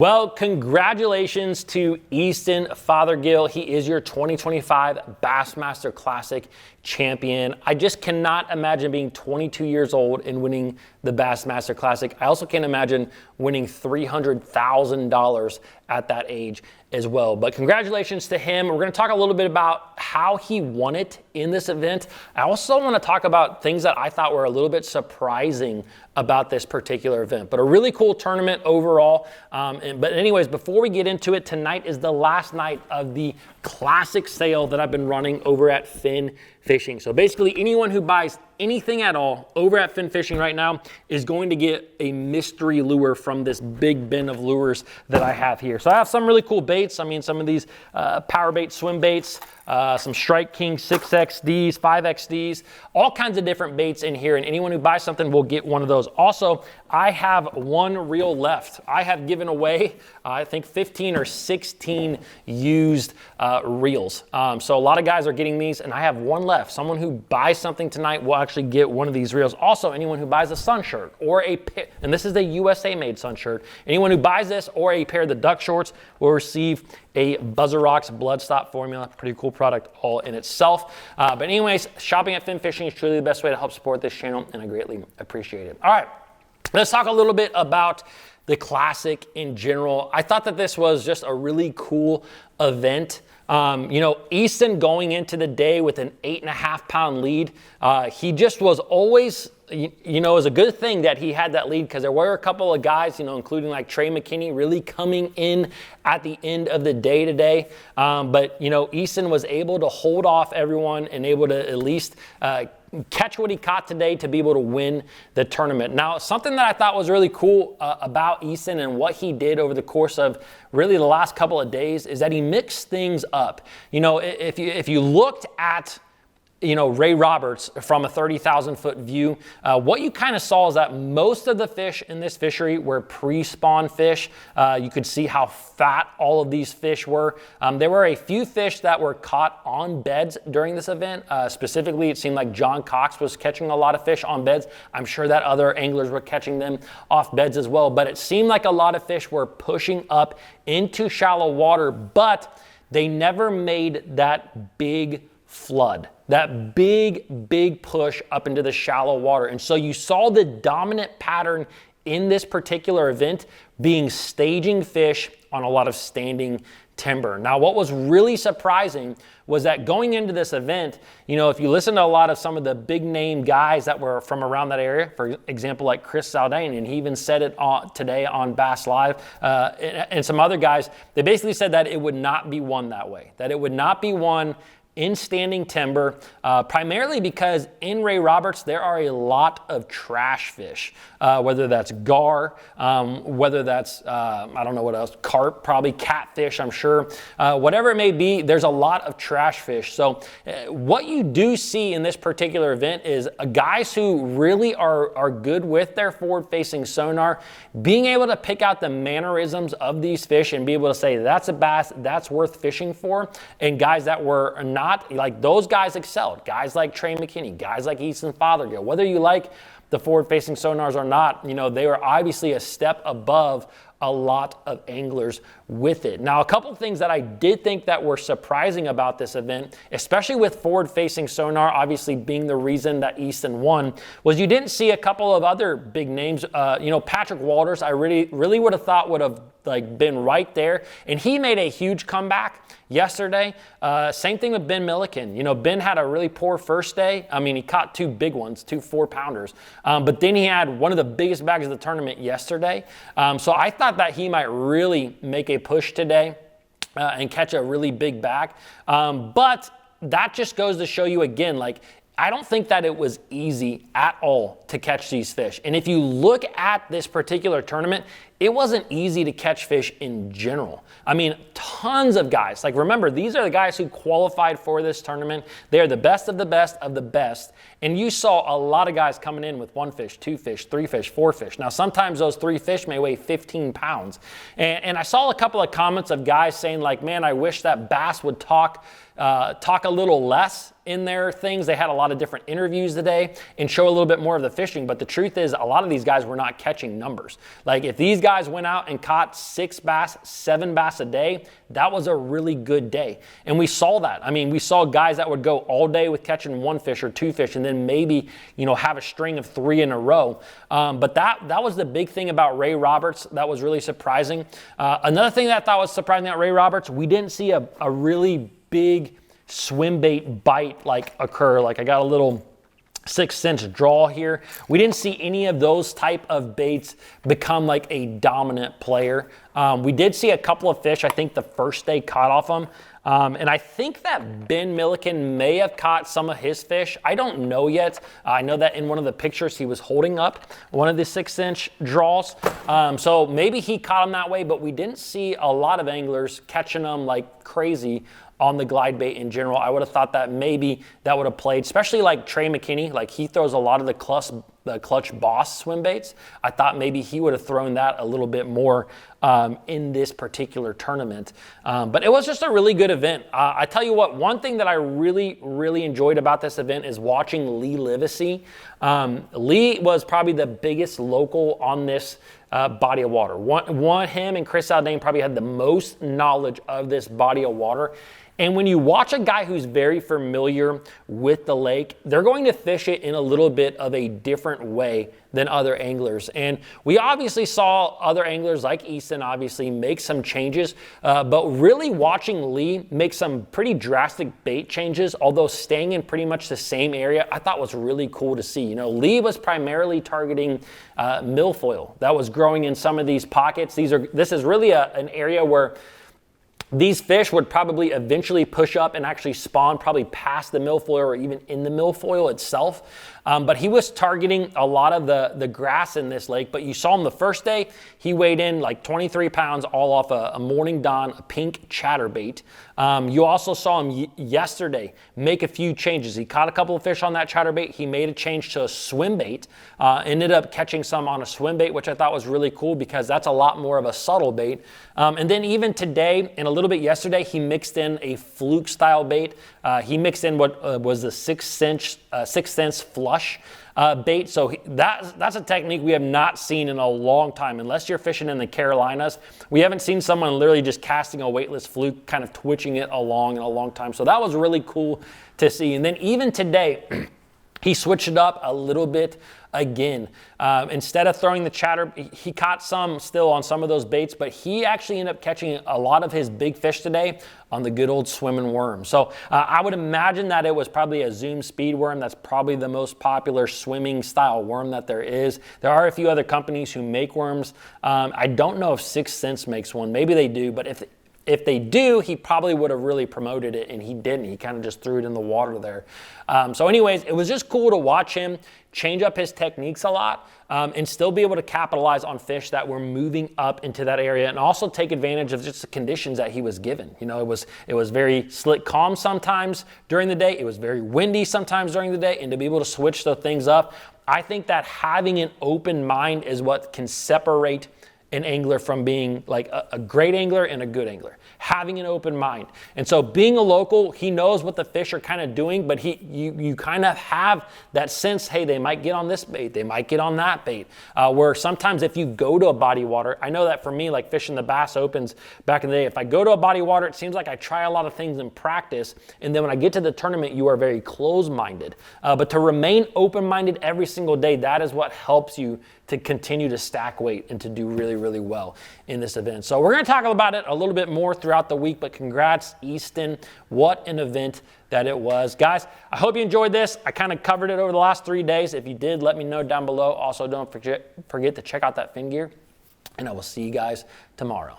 Well, congratulations to Easton Fothergill. He is your 2025 Bassmaster Classic champion. I just cannot imagine being 22 years old and winning the Bassmaster Classic. I also can't imagine winning $300,000 at that age as well. But congratulations to him. We're going to talk a little bit about how he won it in this event. I also want to talk about things that I thought were a little bit surprising about this particular event, but a really cool tournament overall. But anyways, before we get into it, tonight is the last night of the classic sale that I've been running over at Finn Fishing. So basically anyone who buys anything at all over at Finn Fishing right now is going to get a mystery lure from this big bin of lures that I have here. So I have some really cool baits. I mean, some of these power bait swim baits, some Strike King 6XDs, 5XDs, all kinds of different baits in here. And anyone who buys something will get one of those. Also, I have one reel left. I have given away, I think 15 or 16 used reels. So a lot of guys are getting these and I have one left. Someone who buys something tonight will actually get one of these reels. Also, anyone who buys a sun shirt or and this is a USA made sun shirt. Anyone who buys this or a pair of the duck shorts will receive a Buzzer Rocks Bloodstop formula. Pretty cool product all in itself. But anyways, shopping at Finn Fishing is truly the best way to help support this channel and I greatly appreciate it. All right, let's talk a little bit about the Classic in general. I thought that this was just a really cool event. You know, Easton going into the day with an 8.5 pound lead, he just was always, you know, it was a good thing that he had that lead because there were a couple of guys, you know, including like Trey McKinney really coming in at the end of the day today. But, you know, Easton was able to hold off everyone and able to at least catch what he caught today to be able to win the tournament. Now, something that I thought was really cool about Easton and what he did over the course of really the last couple of days is that he mixed things up. You know, if you looked at, you know, Ray Roberts from a 30,000 foot view, what you kind of saw is that most of the fish in this fishery were pre-spawn fish. You could see how fat all of these fish were. There were a few fish that were caught on beds during this event. Specifically, it seemed like John Cox was catching a lot of fish on beds. I'm sure that other anglers were catching them off beds as well, but it seemed like a lot of fish were pushing up into shallow water, but they never made that big flood, that big push up into the shallow water. And so you saw the dominant pattern in this particular event being staging fish on a lot of standing timber. Now, what was really surprising was that going into this event, you know, if you listen to a lot of some of the big name guys that were from around that area, for example, like Chris Zaldain, and he even said it today on Bass Live, and some other guys, they basically said that it would not be won that way, that it would not be won in standing timber, primarily because in Ray Roberts, there are a lot of trash fish, whether that's gar, whether that's, I don't know what else, carp, probably catfish, I'm sure. Whatever it may be, there's a lot of trash fish. So what you do see in this particular event is guys who really are good with their forward-facing sonar, being able to pick out the mannerisms of these fish and be able to say, that's a bass, that's worth fishing for, and guys that were not, like those guys excelled. Guys like Trey McKinney, guys like Easton Fothergill, whether you like the forward-facing sonars or not, you know, they were obviously a step above a lot of anglers with it. Now, a couple things that I did think that were surprising about this event, especially with forward-facing sonar obviously being the reason that Easton won, was you didn't see a couple of other big names. You know, Patrick Walters, I really would have thought would have like been right there, and he made a huge comeback yesterday. Same thing with Ben Milliken. You know, Ben had a really poor first day. I mean, he caught two big ones, two 4-pounders, but then he had one of the biggest bags of the tournament yesterday. So I thought that he might really make a push today and catch a really big bag. But that just goes to show you again, like, I don't think that it was easy at all to catch these fish. And if you look at this particular tournament, it wasn't easy to catch fish in general. I mean, tons of guys. Like, remember, these are the guys who qualified for this tournament. They are the best of the best of the best. And you saw a lot of guys coming in with 1 fish, 2 fish, 3 fish, 4 fish. Now, sometimes those 3 fish may weigh 15 pounds. And I saw a couple of comments of guys saying, like, man, I wish that Bass would talk a little less in their things. They had a lot of different interviews today and show a little bit more of the fishing. But the truth is, a lot of these guys were not catching numbers. Like, if these guys guys went out and caught 6 bass, 7 bass a day, that was a really good day. And we saw that. I mean, we saw guys that would go all day with catching 1 fish or 2 fish and then maybe, you know, have a string of 3 in a row. But that was the big thing about Ray Roberts that was really surprising. Another thing that I thought was surprising about Ray Roberts, we didn't see a really big swim bait bite like occur. Like I got a little 6-inch draw here. We didn't see any of those type of baits become like a dominant player. We did see a couple of fish, I think the first day caught off them. And I think that Ben Milliken may have caught some of his fish. I don't know yet. I know that in one of the pictures he was holding up one of the 6-inch draws. So maybe he caught them that way, but we didn't see a lot of anglers catching them like crazy on the glide bait in general. I would have thought that maybe that would have played, especially like Trey McKinney, like he throws a lot of the Clutch Boss swim baits. I thought maybe he would have thrown that a little bit more in this particular tournament. But it was just a really good event. I tell you what, one thing that I really enjoyed about this event is watching Lee Livesay. Lee was probably the biggest local on this body of water. Him and Chris Aldane probably had the most knowledge of this body of water. And when you watch a guy who's very familiar with the lake, they're going to fish it in a little bit of a different way than other anglers. And we obviously saw other anglers like Easton obviously make some changes, but really watching Lee make some pretty drastic bait changes, although staying in pretty much the same area, I thought was really cool to see. You know, Lee was primarily targeting milfoil that was growing in some of these pockets. This is really an area where these fish would probably eventually push up and actually spawn probably past the milfoil or even in the milfoil itself. But he was targeting a lot of the grass in this lake. But you saw him the first day, he weighed in like 23 pounds all off a Morning Dawn, a pink chatterbait. You also saw him yesterday make a few changes. He caught a couple of fish on that chatterbait. He made a change to a swim bait, ended up catching some on a swim bait, which I thought was really cool because that's a lot more of a subtle bait. And then even today and a little bit yesterday, he mixed in a fluke style bait. He mixed in what was the 6-cent flush bait. So that's a technique we have not seen in a long time. Unless you're fishing in the Carolinas, we haven't seen someone literally just casting a weightless fluke, kind of twitching it along in a long time. So that was really cool to see. And then even today, he switched it up a little bit again. Instead of throwing the chatter, he caught some still on some of those baits, but he actually ended up catching a lot of his big fish today on the good old swimming worm. So I would imagine that it was probably a Zoom speed worm. That's probably the most popular swimming style worm that there is. There are a few other companies who make worms. I don't know if 6th Sense makes one. Maybe they do, but if they do, he probably would have really promoted it, and he didn't. He kind of just threw it in the water there. So anyways, it was just cool to watch him change up his techniques a lot and still be able to capitalize on fish that were moving up into that area and also take advantage of just the conditions that he was given. You know, it was very slick calm sometimes during the day. It was very windy sometimes during the day, and to be able to switch those things up, I think that having an open mind is what can separate an angler from being like a great angler and a good angler. Having an open mind. And so being a local, he knows what the fish are kind of doing, but you kind of have that sense, hey, they might get on this bait, they might get on that bait. Where sometimes if you go to a body of water, I know that for me, like fishing the Bass Opens back in the day, if I go to a body of water, it seems like I try a lot of things in practice, and then when I get to the tournament, you are very closed-minded. But to remain open-minded every single day, that is what helps you to continue to stack weight and to do really well in this event. So we're going to talk about it a little bit more throughout the week, but congrats, Easton. What an event that it was. Guys, I hope you enjoyed this. I kind of covered it over the last 3 days. If you did, let me know down below. Also, don't forget to check out that fin gear, and I will see you guys tomorrow.